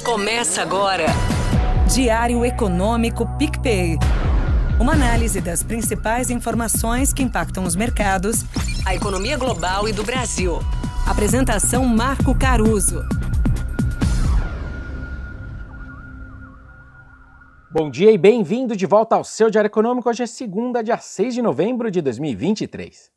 Começa agora. Diário Econômico PicPay. Uma análise das principais informações que impactam os mercados, A economia global e do Brasil. Apresentação Marco Caruso. Bom dia e bem-vindo de volta ao seu Diário Econômico. Hoje é segunda, dia 6 de novembro de 2023.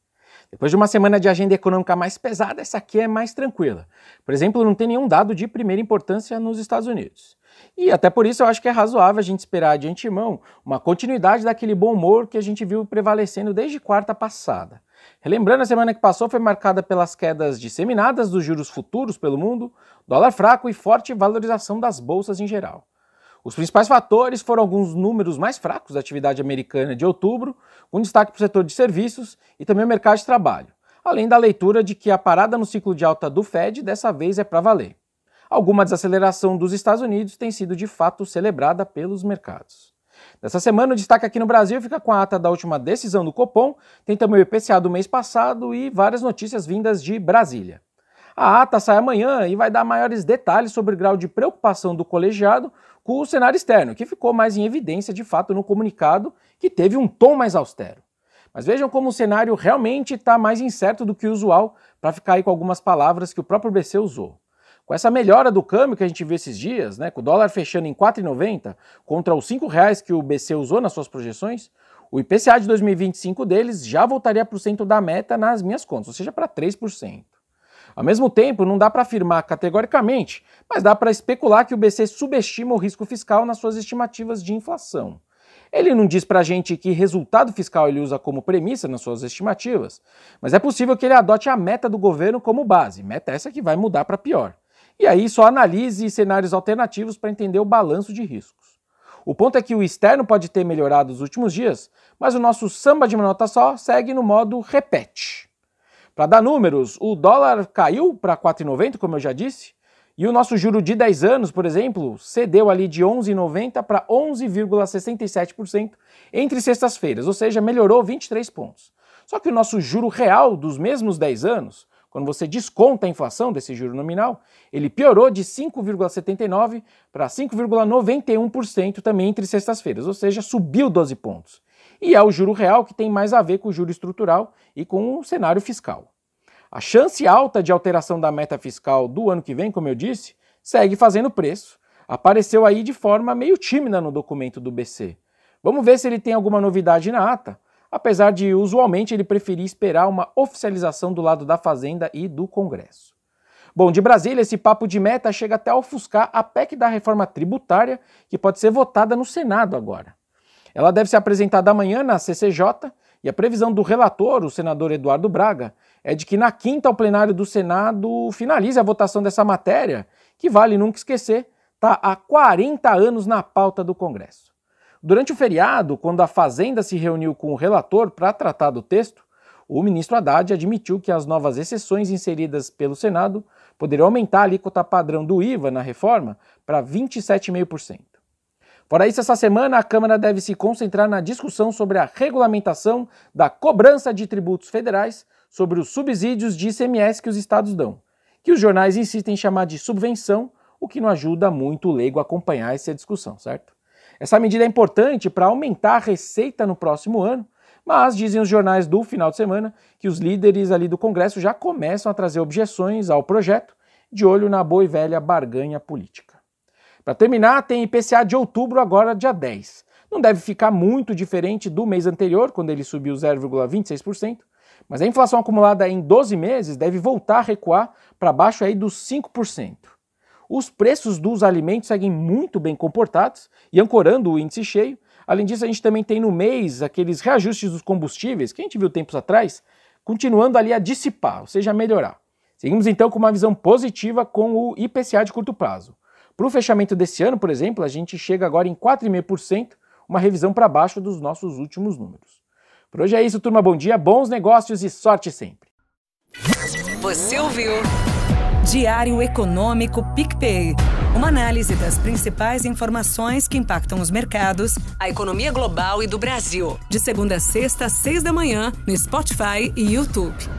Depois de uma semana de agenda econômica mais pesada, essa aqui é mais tranquila. Por exemplo, não tem nenhum dado de primeira importância nos Estados Unidos. E até por isso eu acho que é razoável a gente esperar de antemão uma continuidade daquele bom humor que a gente viu prevalecendo desde quarta passada. Relembrando, a semana que passou foi marcada pelas quedas disseminadas dos juros futuros pelo mundo, dólar fraco e forte valorização das bolsas em geral. Os principais fatores foram alguns números mais fracos da atividade americana de outubro, com destaque para o setor de serviços e também o mercado de trabalho, além da leitura de que a parada no ciclo de alta do Fed dessa vez é para valer. Alguma desaceleração dos Estados Unidos tem sido de fato celebrada pelos mercados. Nessa semana, o destaque aqui no Brasil fica com a ata da última decisão do Copom, tem também o IPCA do mês passado e várias notícias vindas de Brasília. A ata sai amanhã e vai dar maiores detalhes sobre o grau de preocupação do colegiado com o cenário externo, que ficou mais em evidência de fato no comunicado, que teve um tom mais austero. Mas vejam como o cenário realmente está mais incerto do que o usual, para ficar aí com algumas palavras que o próprio BC usou. Com essa melhora do câmbio que a gente viu esses dias, com o dólar fechando em R$ 4,90 contra os R$ 5,00 que o BC usou nas suas projeções, o IPCA de 2025 deles já voltaria para o centro da meta nas minhas contas, ou seja, para 3%. Ao mesmo tempo, não dá para afirmar categoricamente, mas dá para especular que o BC subestima o risco fiscal nas suas estimativas de inflação. Ele não diz para a gente que resultado fiscal ele usa como premissa nas suas estimativas, mas é possível que ele adote a meta do governo como base, meta essa que vai mudar para pior. E aí só analise cenários alternativos para entender o balanço de riscos. O ponto é que o externo pode ter melhorado nos últimos dias, mas o nosso samba de uma nota só segue no modo repete. Para dar números, o dólar caiu para 4,90, como eu já disse, e o nosso juro de 10 anos, por exemplo, cedeu ali de 11,90 para 11,67% entre sextas-feiras, ou seja, melhorou 23 pontos. Só que o nosso juro real dos mesmos 10 anos, quando você desconta a inflação desse juro nominal, ele piorou de 5,79% para 5,91% também entre sextas-feiras, ou seja, subiu 12 pontos. E é o juro real que tem mais a ver com o juro estrutural e com o cenário fiscal. A chance alta de alteração da meta fiscal do ano que vem, como eu disse, segue fazendo preço. Apareceu aí de forma meio tímida no documento do BC. Vamos ver se ele tem alguma novidade na ata, apesar de usualmente ele preferir esperar uma oficialização do lado da Fazenda e do Congresso. Bom, de Brasília, esse papo de meta chega até a ofuscar a PEC da reforma tributária, que pode ser votada no Senado agora. Ela deve ser apresentada amanhã na CCJ e a previsão do relator, o senador Eduardo Braga, é de que na quinta o plenário do Senado finalize a votação dessa matéria, que vale nunca esquecer, está há 40 anos na pauta do Congresso. Durante o feriado, quando a Fazenda se reuniu com o relator para tratar do texto, o ministro Haddad admitiu que as novas exceções inseridas pelo Senado poderiam aumentar a alíquota padrão do IVA na reforma para 27,5%. Fora isso, essa semana a Câmara deve se concentrar na discussão sobre a regulamentação da cobrança de tributos federais sobre os subsídios de ICMS que os estados dão, que os jornais insistem em chamar de subvenção, o que não ajuda muito o leigo a acompanhar essa discussão, certo? Essa medida é importante para aumentar a receita no próximo ano, mas dizem os jornais do final de semana que os líderes ali do Congresso já começam a trazer objeções ao projeto, de olho na boa e velha barganha política. Para terminar, tem IPCA de outubro agora, dia 10. Não deve ficar muito diferente do mês anterior, quando ele subiu 0,26%, mas a inflação acumulada em 12 meses deve voltar a recuar para baixo aí dos 5%. Os preços dos alimentos seguem muito bem comportados e ancorando o índice cheio. Além disso, a gente também tem no mês aqueles reajustes dos combustíveis, que a gente viu tempos atrás, continuando ali a dissipar, ou seja, a melhorar. Seguimos então com uma visão positiva com o IPCA de curto prazo. Para o fechamento desse ano, por exemplo, a gente chega agora em 4,5%, uma revisão para baixo dos nossos últimos números. Por hoje é isso, turma. Bom dia, bons negócios e sorte sempre. Você ouviu? Diário Econômico PicPay. Uma análise das principais informações que impactam os mercados, A economia global e do Brasil. de segunda a sexta, às 6 da manhã, no Spotify e YouTube.